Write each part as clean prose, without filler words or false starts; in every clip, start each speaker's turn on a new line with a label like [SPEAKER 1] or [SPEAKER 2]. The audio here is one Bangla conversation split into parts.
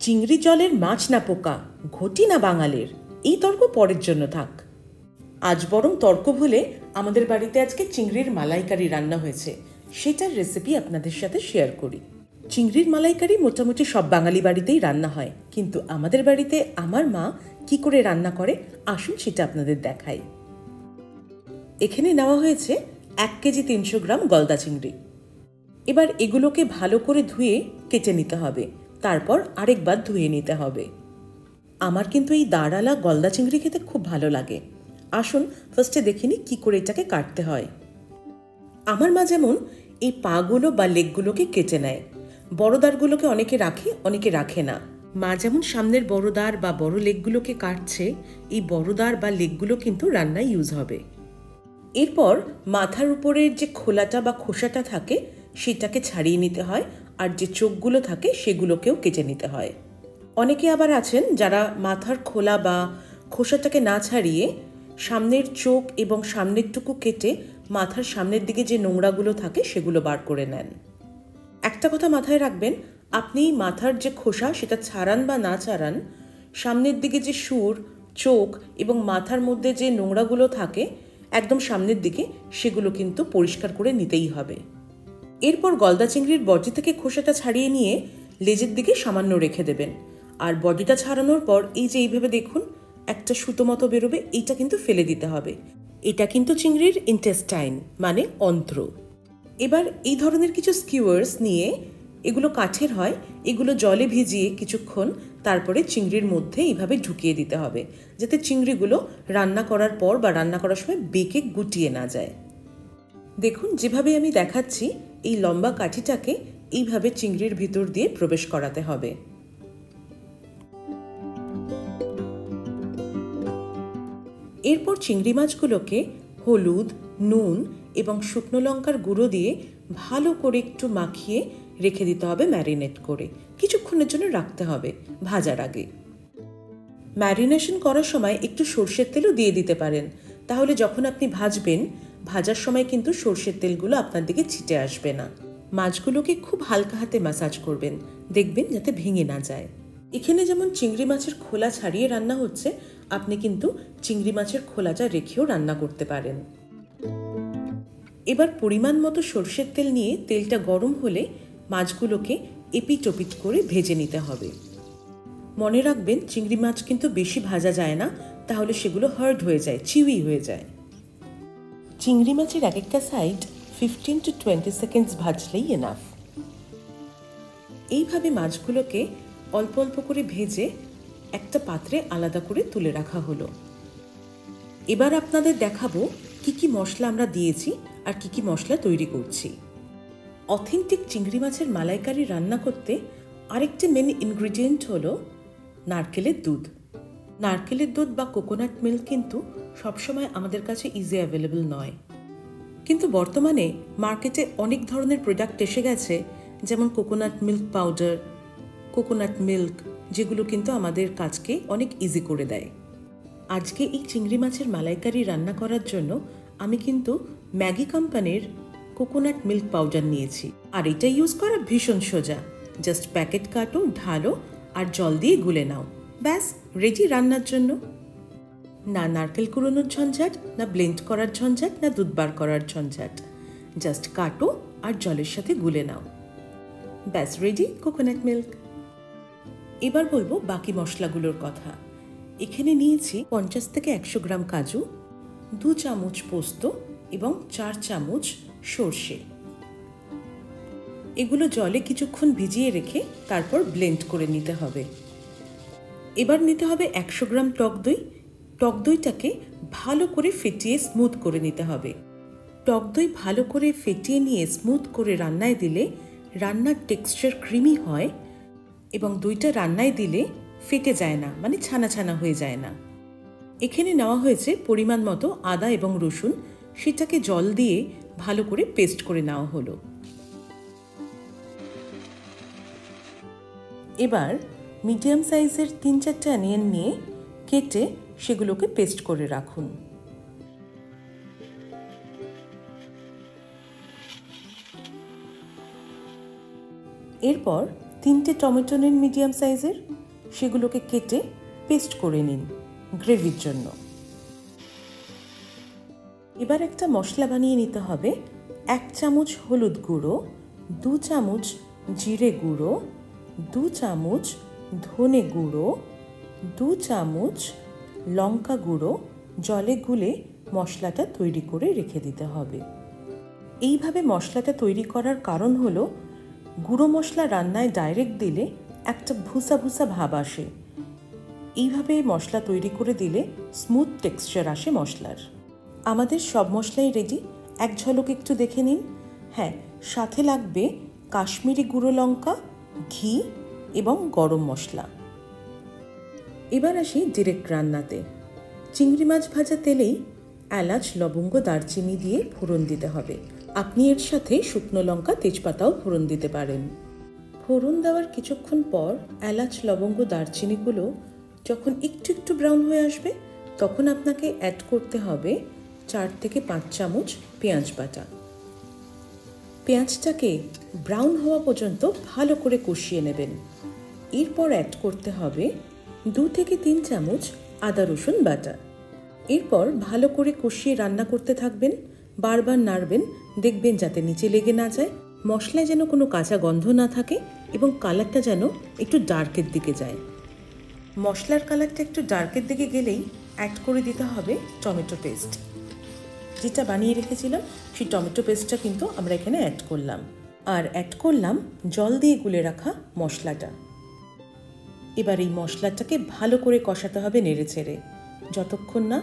[SPEAKER 1] চিংড়ি জলের মাছ না পোকা, ঘটি না বাঙালির, এই তর্ক পরের জন্য থাক। আজ বরং তর্ক ভুলে আমাদের বাড়িতে আজকে চিংড়ির মালাইকারি রান্না হয়েছে, সেটার রেসিপি আপনাদের সাথে শেয়ার করি। চিংড়ির মালাইকারি মোটামুটি সব বাঙালি বাড়িতেই রান্না হয়, কিন্তু আমাদের বাড়িতে আমার মা কি করে রান্না করে আসুন সেটা আপনাদের দেখাই। এখানে নেওয়া হয়েছে 1 কেজি 300 গ্রাম গলদা চিংড়ি। এবার এগুলোকে ভালো করে ধুয়ে কেটে নিতে হবে, তারপর আরেকবার ধুয়ে নিতে হবে। আমার কিন্তু এই দাঁড়ালা গলদা চিংড়ি খেতে খুব ভালো লাগে। আসুন ফার্স্টে দেখিনি কি করে এটাকে কাটতে হয়। আমার মা যেমন এই পাগুলো বা লেগগুলোকে কেটে নেয়, বড় দাঁড়গুলোকে অনেকে রাখে অনেকে রাখে না। মা যেমন সামনের বড় দাঁড় বা বড় লেগগুলোকে কাটছে, এই বড় দাঁড় বা লেগগুলো কিন্তু রান্নায় ইউজ হবে। এরপর মাথার উপরের যে খোলাটা বা খোসাটা থাকে সেটাকে ছাড়িয়ে নিতে হয়, আর যে চোখগুলো থাকে সেগুলোকেও কেটে নিতে হয়। অনেকে আবার আছেন যারা মাথার খোলা বা খোসাটাকে না ছাড়িয়ে সামনের চোখ এবং সামনের টুকু কেটে মাথার সামনের দিকে যে নোংরাগুলো থাকে সেগুলো বার করে নেন। একটা কথা মাথায় রাখবেন, আপনি মাথার যে খোসা সেটা ছাড়ান বা না ছাড়ান, সামনের দিকে যে সুর, চোখ এবং মাথার মধ্যে যে নোংরাগুলো থাকে একদম সামনের দিকে, সেগুলো কিন্তু পরিষ্কার করে নিতেই হবে। এরপর গলদা চিংড়ির বডি থেকে খোসাটা ছাড়িয়ে নিয়ে লেজের দিকে সামান্য রেখে দেবেন। আর বডিটা ছাড়ানোর পর এই যে এইভাবে দেখুন একটা সুতো মতো বেরোবে, এইটা কিন্তু ফেলে দিতে হবে। এটা কিন্তু চিংড়ির ইন্টেস্টাইন মানে অন্ত্র। এবার এই ধরনের কিছু স্কিউয়ার্স নিয়ে, এগুলো কাঠের হয়, এগুলো জলে ভিজিয়ে কিছুক্ষণ তারপরে চিংড়ির মধ্যে এইভাবে ঢুকিয়ে দিতে হবে, যাতে চিংড়িগুলো রান্না করার পর বা রান্না করার সময় বেঁকে গুটিয়ে না যায়। দেখুন যেভাবে আমি দেখাচ্ছি, এই লম্বা কাঠিটাকে এইভাবে চিংড়ির ভিতর দিয়ে প্রবেশ করাতে হবে। এরপর চিংড়ি মাছগুলোকে হলুদ, নুন এবং শুকনো লঙ্কার গুঁড়ো দিয়ে ভালো করে একটু মাখিয়ে রেখে দিতে হবে, ম্যারিনেট করে কিছুক্ষণের জন্য রাখতে হবে ভাজার আগে। ম্যারিনেশন করার সময় একটু সর্ষের তেলও দিয়ে দিতে পারেন, তাহলে যখন আপনি ভাজবেন, ভাজার সময় কিন্তু সর্ষের তেলগুলো আপনার দিকে ছিটে আসবে না। মাছগুলোকে খুব হালকা হাতে ম্যাসাজ করবেন, দেখবেন যাতে ভেঙে না যায়। এখানে যেমন চিংড়ি মাছের খোলা ছাড়িয়ে রান্না হচ্ছে, আপনি কিন্তু চিংড়ি মাছের খোলাটা রেখেও রান্না করতে পারেন। এবার পরিমাণ মতো সর্ষের তেল নিয়ে তেলটা গরম হলে মাছগুলোকে এপিট ওপিট করে ভেজে নিতে হবে। মনে রাখবেন চিংড়ি মাছ কিন্তু বেশি ভাজা যায় না, তাহলে সেগুলো হার্ড হয়ে যায়, চিউই হয়ে যায়। চিংড়ি মাছের এক একটা সাইড 15 to 20 সেকেন্ডস ভাজলেই এনাফ। এইভাবে মাছগুলোকে অল্প অল্প করে ভেজে একটা পাত্রে আলাদা করে তুলে রাখা হলো। এবার আপনাদের দেখাবো কি কি মশলা আমরা দিয়েছি আর কি কি মশলা তৈরি করছি। অথেন্টিক চিংড়ি মাছের মালাইকারি রান্না করতে আরেকটি মেন ইনগ্রিডিয়েন্ট হলো নারকেলের দুধ। নারকেলের দুধ বা কোকোনাট মিল্ক কিন্তু সবসময় আমাদের কাছে ইজি অ্যাভেলেবল নয়, কিন্তু বর্তমানে মার্কেটে অনেক ধরনের প্রোডাক্ট এসে গেছে, যেমন coconut milk powder, coconut milk, যেগুলো কিন্তু আমাদের কাজকে অনেক ইজি করে দেয়। আজকে এই চিংড়ি মাছের মালাইকারি রান্না করার জন্য আমি কিন্তু ম্যাগি কোম্পানির কোকোনাট মিল্ক পাউডার নিয়েছি, আর এটা ইউজ করা ভীষণ সোজা। জাস্ট প্যাকেট কাটো, ঢালো আর জল দিয়ে গুলে নাও, ব্যাস রেডি রান্নার জন্য। না নারকেল কুড়োনোর ঝঞ্ঝাট, না ব্লেন্ড করার ঝঞ্ঝাট, না দুধ বার করার ঝঞ্ঝাট। জাস্ট কাটো আর জলের সাথে গুলে নাও, ব্যাস রেডি কোকোনাট মিল্ক। এবার বলবো বাকি মশলাগুলোর কথা। এখানে নিয়েছি 50 থেকে 100 গ্রাম কাজু, 2 চামচ পোস্ত এবং 4 চামচ সর্ষে। এগুলো জলে কিছুক্ষণ ভিজিয়ে রেখে তারপর ব্লেন্ড করে নিতে হবে। এবার নিতে হবে 100 গ্রাম টক দই। টক দইটাকে ভালো করে ফেটিয়ে স্মুথ করে নিতে হবে। টক দই ভালো করে ফেটিয়ে নিয়ে স্মুথ করে রান্নায় দিলে রান্নার টেক্সচার ক্রিমি হয় এবং দইটা রান্নায় দিলে ফেটে যায় না, মানে ছানা ছানা হয়ে যায় না। এখানে নেওয়া হয়েছে পরিমাণ মতো আদা এবং রসুন, সেটাকে জল দিয়ে ভালো করে পেস্ট করে নেওয়া হলো। এবার মিডিয়াম সাইজের 3-4টা অনিয়ন নিয়ে কেটে সেগুলোকে পেস্ট করে রাখুন। এরপর 3টে টমেটো নিন মিডিয়াম সাইজের, সেগুলোকে কেটে পেস্ট করে নিন গ্রেভির জন্য। এবার একটা মশলা বানিয়ে নিতে হবে। 1 চামচ হলুদ গুঁড়ো, 2 চামচ জিরে গুঁড়ো, 2 চামচ ধনে গুঁড়ো, 2 চামচ লঙ্কা গুঁড়ো জলে গুলে মশলাটা তৈরি করে রেখে দিতে হবে। এইভাবে মশলাটা তৈরি করার কারণ হলো গুঁড়ো মশলা রান্নায় ডাইরেক্ট দিলে একটা ভুসা ভুসা ভাব আসে। এইভাবে মশলা তৈরি করে দিলে স্মুথ টেক্সচার আসে মশলার। আমাদের সব মশলাই রেডি, এক ঝলক একটু দেখে নিন। হ্যাঁ, সাথে লাগবে কাশ্মীরি গুঁড়ো লঙ্কা, ঘি এবং গরম মশলা। এবার আসি ডিরেক্ট রান্নাতে। চিংড়ি মাছ ভাজা তেলেই এলাচ, লবঙ্গ, দারচিনি দিয়ে ফোড়ন দিতে হবে। আপনি এর সাথে শুকনো লঙ্কা, তেজপাতাও ফোড়ন দিতে পারেন। ফোড়ন দেওয়ার কিছুক্ষণ পর এলাচ, লবঙ্গ, দারচিনিগুলো যখন একটু একটু ব্রাউন হয়ে আসবে তখন আপনাকে অ্যাড করতে হবে 4 থেকে 5 চামচ পেঁয়াজ বাটা। পেঁয়াজটাকে ব্রাউন হওয়া পর্যন্ত ভালো করে কষিয়ে নেবেন। এরপর অ্যাড করতে হবে 2 থেকে 3 চামচ আদা রসুন বাটা। এরপর ভালো করে কষিয়ে রান্না করতে থাকবেন, বারবার নাড়বেন, দেখবেন যাতে নিচে লেগে না যায়, মশলায় যেন কোনো কাঁচা গন্ধ না থাকে এবং কালারটা যেন একটু ডার্কের দিকে যায়। মশলার কালারটা একটু ডার্কের দিকে গেলেই অ্যাড করে দিতে হবে টমেটো পেস্ট। যেটা বানিয়ে রেখেছিলাম সেই টমেটো পেস্টটা কিন্তু আমরা এখানে অ্যাড করলাম। আর অ্যাড করলাম জল দিয়ে গুলে রাখা মশলাটা। এবার এই মশলাটাকে ভালো করে কষাতে হবে নেড়ে ছেড়ে, যতক্ষণ না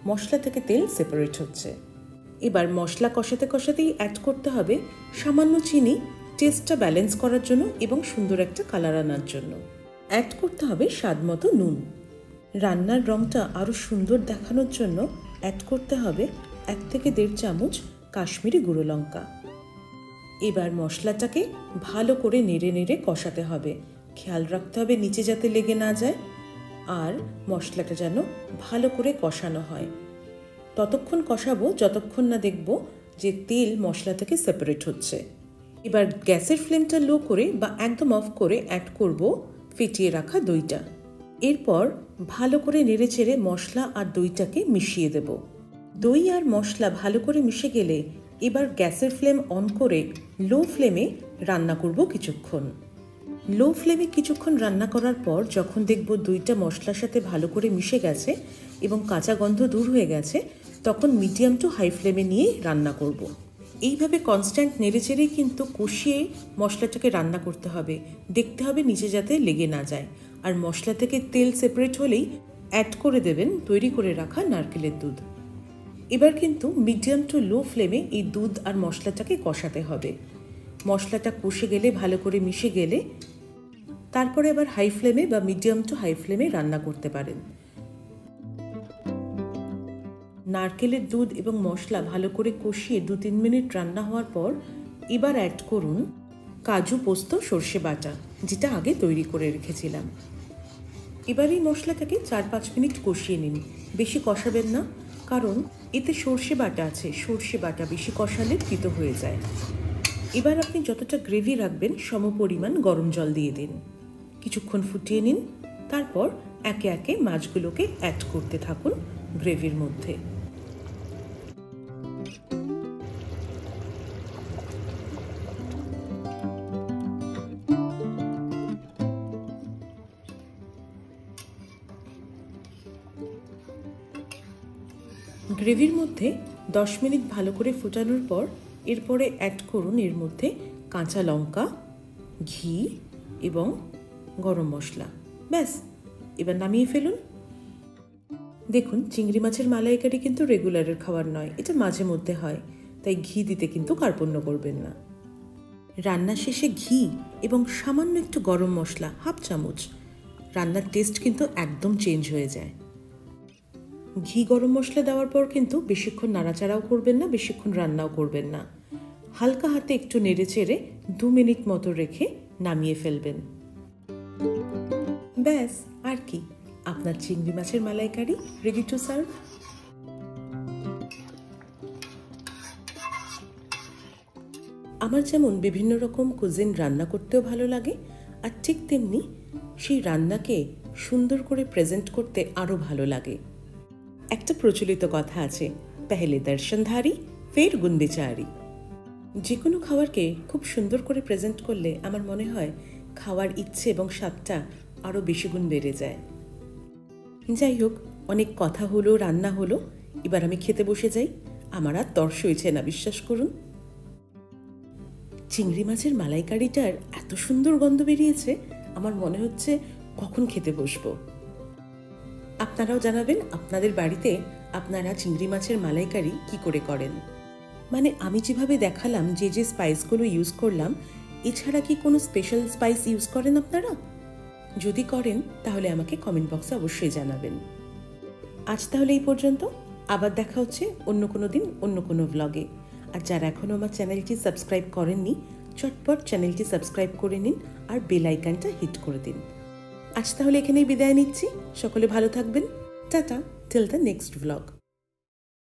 [SPEAKER 1] মশলা থেকে তেল সেপারেট হচ্ছে। এবার মশলা কষাতে কষাতেই অ্যাড করতে হবে সামান্য চিনি, টেস্টটা ব্যালেন্স করার জন্য এবং সুন্দর একটা কালার আনার জন্য। অ্যাড করতে হবে স্বাদ মতো নুন। রান্নার রঙটা আরও সুন্দর দেখানোর জন্য অ্যাড করতে হবে 1 থেকে 1.5 চামচ কাশ্মীরি গুঁড়ো লঙ্কা। এবার মশলাটাকে ভালো করে নেড়ে নেড়ে কষাতে হবে। খেয়াল রাখতে হবে নিচে যাতে লেগে না যায় আর মশলাটা যেন ভালো করে কষানো হয়। ততক্ষণ কষাবো যতক্ষণ না দেখব যে তেল মশলা থেকে সেপারেট হচ্ছে। এবার গ্যাসের ফ্লেমটা লো করে বা একদম অফ করে অ্যাড করব ফেটিয়ে রাখা দইটা। এরপর ভালো করে নেড়ে চেড়ে মশলা আর দইটাকে মিশিয়ে দেব। দই আর মশলা ভালো করে মিশে গেলে এবার গ্যাসের ফ্লেম অন করে লো ফ্লেমে রান্না করব কিছুক্ষণ। লো ফ্লেমে কিছুক্ষণ রান্না করার পর যখন দেখব দইটা মশলার সাথে ভালো করে মিশে গেছে এবং কাঁচা গন্ধ দূর হয়ে গেছে তখন মিডিয়াম টু হাই ফ্লেমে নিয়ে রান্না করব। এইভাবে কনস্ট্যান্ট নেড়েচেড়েই কিন্তু কষিয়ে মশলাটাকে রান্না করতে হবে। দেখতে হবে নিচে যাতে লেগে না যায়। আর মশলা থেকে তেল সেপারেট হলেই অ্যাড করে দেবেন তৈরি করে রাখা নারকেলের দুধ। এবার কিন্তু মিডিয়াম টু লো ফ্লেমে এই দুধ আর মশলাটাকে কষাতে হবে। মশলাটা কষে গেলে ভালো করে মিশে গেলে তারপরে আবার হাই ফ্লেমে বা মিডিয়াম টু হাই ফ্লেমে রান্না করতে পারেন। নারকেলের দুধ এবং মশলা ভালো করে কষিয়ে 2-3 মিনিট রান্না হওয়ার পর এবার অ্যাড করুন কাজু, পোস্ত, সর্ষে বাটা, যেটা আগে তৈরি করে রেখেছিলাম। এবার এই মশলাটাকে 4-5 মিনিট কষিয়ে নিন। বেশি কষাবেন না, কারণ এতে সর্ষে বাটা আছে। সর্ষে বাটা বেশি কষালে তিতো হয়ে যায়। এবার আপনি যতটা গ্রেভি রাখবেন সমপরিমাণ গরম জল দিয়ে দিন। কিছুক্ষণ ফুটিয়ে নিন, তারপর একে একে মাছগুলোকে অ্যাড করতে থাকুন গ্রেভির মধ্যে। গ্রেভির মধ্যে 10 মিনিট ভালো করে ফোটানোর পর এরপরে অ্যাড করুন এর মধ্যে কাঁচা লঙ্কা, ঘি এবং গরম মশলা। ব্যাস, এবার নামিয়ে ফেলুন। দেখুন, চিংড়ি মাছের মালাইকারি কিন্তু রেগুলারের খাবার নয়, এটা মাঝে মধ্যে হয়, তাই ঘি দিতে কিন্তু কার্পণ্য করবেন না। রান্না শেষে ঘি এবং সামান্য একটু গরম মশলা, 1/2 চামচ, রান্নার টেস্ট কিন্তু একদম চেঞ্জ হয়ে যায়। ঘি গরম মশলা দেওয়ার পর কিন্তু বেশিক্ষণ নাড়াচাড়াও করবেন না, বেশিক্ষণ রান্নাও করবেন না। হালকা হাতে একটু নেড়ে চেড়ে 2 মিনিট মতো রেখে নামিয়ে ফেলবেন। ব্যাস, আর কি, আপনার চিংড়ি মাছের মালাইকারি রেডি টু সার্ভ। আমার যেমন বিভিন্ন রকম কুজিন রান্না করতেও ভালো লাগে, আর ঠিক তেমনি সেই রান্নাকে সুন্দর করে প্রেজেন্ট করতে আরও ভালো লাগে। একটা প্রচলিত কথা আছে, পেহলে দর্শনধারী ফের গুণ বিচারি। যে কোনো খাবারকে খুব সুন্দর করে প্রেজেন্ট করলে আমার মনে হয় খাওয়ার ইচ্ছে এবং স্বাদটা আরও বেশি গুণ বেড়ে যায়। যাই হোক, অনেক কথা হলো, রান্না হলো, এবার আমি খেতে বসে যাই। আমার আর তর্স হয়েছে না, বিশ্বাস করুন। চিংড়ি মাছের মালাইকারিটার এত সুন্দর গন্ধ বেরিয়েছে, আমার মনে হচ্ছে কখন খেতে বসবো। আপনারাও জানাবেন আপনাদের বাড়িতে আপনারা চিংড়ি মাছের মালাইকারি কি করে করেন। মানে আমি যেভাবে দেখালাম, যে স্পাইসগুলো ইউজ করলাম, এছাড়া কি কোনো স্পেশাল স্পাইস ইউজ করেন আপনারা? যদি করেন তাহলে আমাকে কমেন্ট বক্সে অবশ্যই জানাবেন। আজ তাহলে এই পর্যন্ত, আবার দেখা হচ্ছে অন্য কোনো দিন অন্য কোনো ব্লগে। আর যারা এখনও আমার চ্যানেলটি সাবস্ক্রাইব করেননি, চটপট চ্যানেলটি সাবস্ক্রাইব করে নিন আর বেল আইকনটা হিট করে দিন। আজ তাহলে এখানেই বিদায় নিচ্ছি। সকলে ভালো থাকবেন। Tata, till the next blog.